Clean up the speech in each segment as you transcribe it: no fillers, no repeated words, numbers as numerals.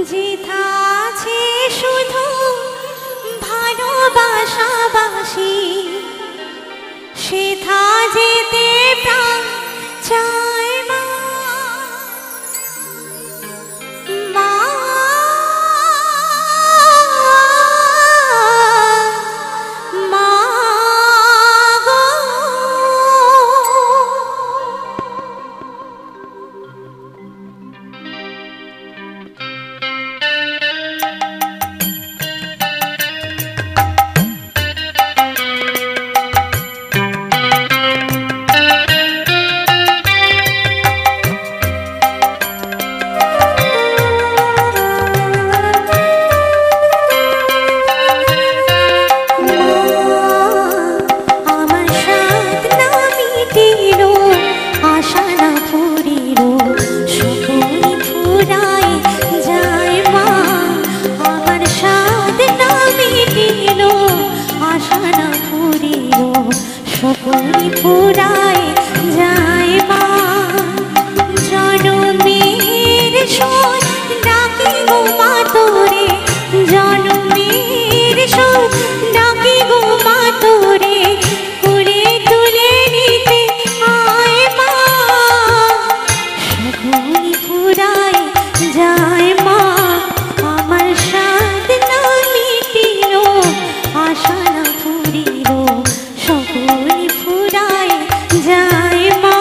যেথা আছে শুধু ভালোবাসাবাসি, সেথা যেতে প্রাণ চায় মা। মা মা গো, সকলই ফুরায় যায় মা। জনমের সুর ডাকি গো মা তোরে, জনমের সুর ডাকি গো মা তোরে, কোলে তুলে নিতে আয় মা। সকলই ফুরায় যায় মা, আমার সাধ না মিটিল, আশা না ফুরিল, সকলই ফুরায় যায় মা।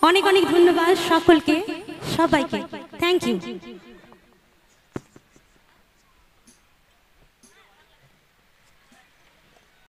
অনেক অনেক ধন্যবাদ সকলকে, সবাইকে। Thank you.